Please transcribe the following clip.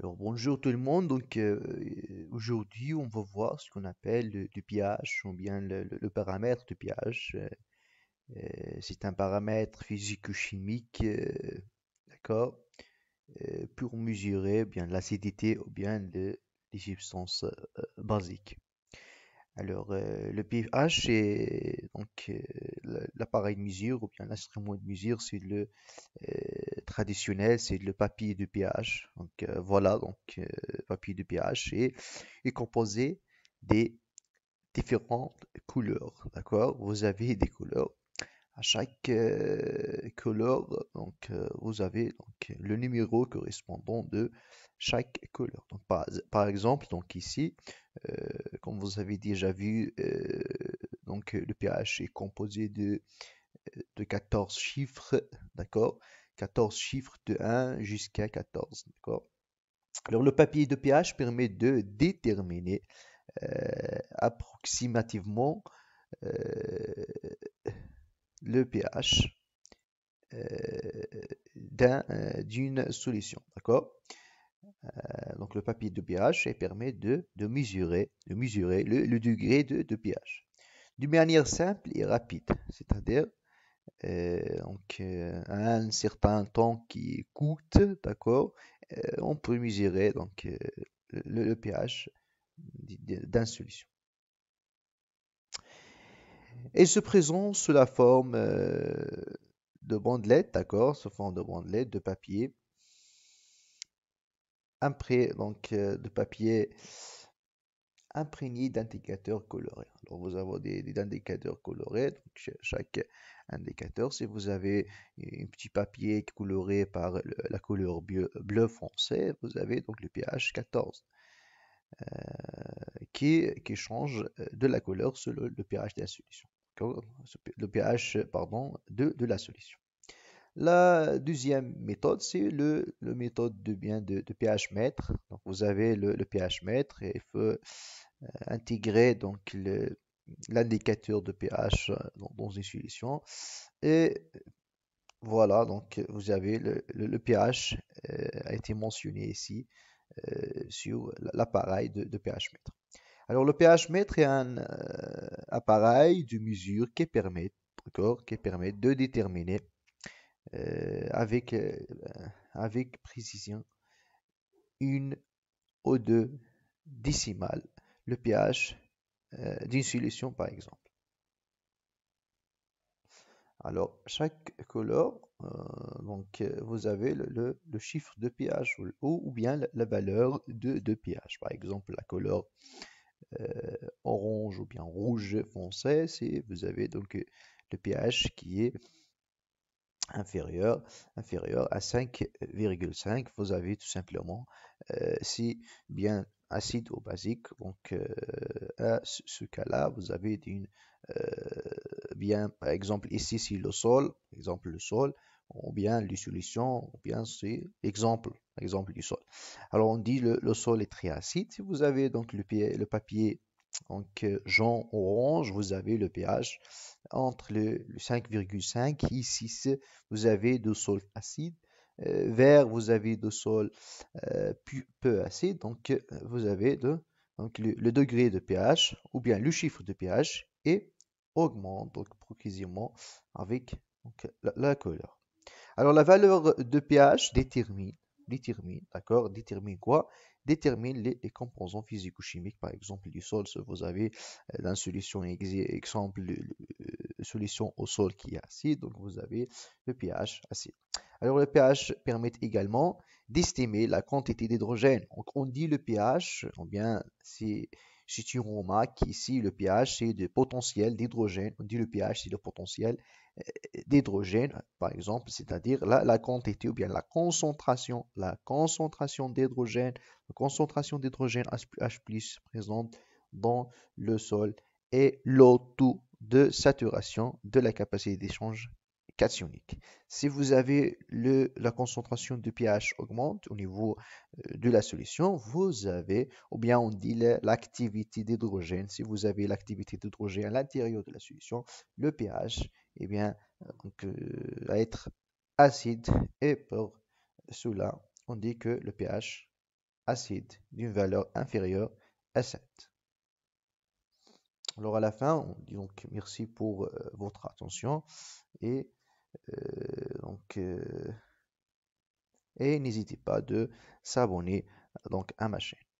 Alors bonjour tout le monde, aujourd'hui on va voir ce qu'on appelle le pH ou bien le paramètre de pH. C'est un paramètre physico-chimique, d'accord, pour mesurer bien l'acidité ou bien les substances basiques. Le pH est l'appareil de mesure ou bien l'instrument de mesure, c'est le traditionnel, c'est le papier de pH. Papier de pH est composé des différentes couleurs. D'accord? Vous avez des couleurs. À chaque couleur, vous avez le numéro correspondant de chaque couleur. Par exemple, donc ici, euh, comme vous avez déjà vu, le pH est composé de 14 chiffres, d'accord? 14 chiffres de 1 jusqu'à 14, d'accord? Alors, le papier de pH permet de déterminer approximativement euh, le pH d'une solution, d'accord? Donc, le papier de pH permet de mesurer le degré de pH d'une manière simple et rapide, c'est-à-dire à un certain temps qui coûte, d'accord, on peut mesurer le pH d'une solution. Et se présente sous la forme de bandelettes, d'accord, sous forme de bandelettes de papier, de papier imprégné d'indicateurs colorés. Alors vous avez des indicateurs colorés, donc chaque indicateur, si vous avez un petit papier coloré par la couleur bleu foncé, vous avez donc le pH 14 qui change de la couleur selon le pH de la solution. Le pH, pardon, de la solution. La deuxième méthode, c'est le méthode de pH mètre. Donc, vous avez le pH mètre et il faut intégrer l'indicateur de pH dans une solution. Et voilà, donc vous avez le pH a été mentionné ici sur l'appareil de pH mètre. Alors le pH mètre est un appareil de mesure qui permet de déterminer euh, avec, euh, avec précision une ou deux décimales le pH d'une solution par exemple. Alors, chaque couleur, vous avez le chiffre de pH ou bien la valeur de pH. Par exemple, la couleur orange ou bien rouge foncé, vous avez le pH qui est inférieur, inférieur à 5,5. Vous avez tout simplement, si bien acide ou basique, à ce cas-là, vous avez euh, par exemple, ici, c'est le sol, exemple le sol, ou bien les solutions, ou bien c'est exemple du sol. Alors, on dit le sol est très acide. Si vous avez donc le papier jaune orange, vous avez le pH entre le 5,5 et 6. Vous avez de sol acide. Vert, vous avez de sol peu acide. Vous avez le degré de pH ou bien le chiffre de pH et augmente progressivement avec la couleur. Alors la valeur de pH détermine quoi? Détermine les composants physico-chimiques, par exemple du sol, si vous avez une solution, exemple, solution au sol qui est acide, donc vous avez le pH acide. Alors le pH permet également d'estimer la quantité d'hydrogène. Donc on dit le pH, ou bien si tu remarques ici, le pH c'est le potentiel d'hydrogène. On dit le pH c'est le potentiel d'hydrogène, par exemple, c'est-à-dire la quantité ou bien la concentration d'hydrogène, H+ présente dans le sol et le taux de saturation de la capacité d'échange cationique. Si vous avez la concentration de pH augmente au niveau de la solution, vous avez, ou bien on dit l'activité d'hydrogène, si vous avez l'activité d'hydrogène à l'intérieur de la solution, le pH, eh bien, va être acide et pour cela, on dit que le pH acide d'une valeur inférieure à 7. Alors à la fin, on dit donc merci pour votre attention et donc et n'hésitez pas de s'abonner donc à ma chaîne.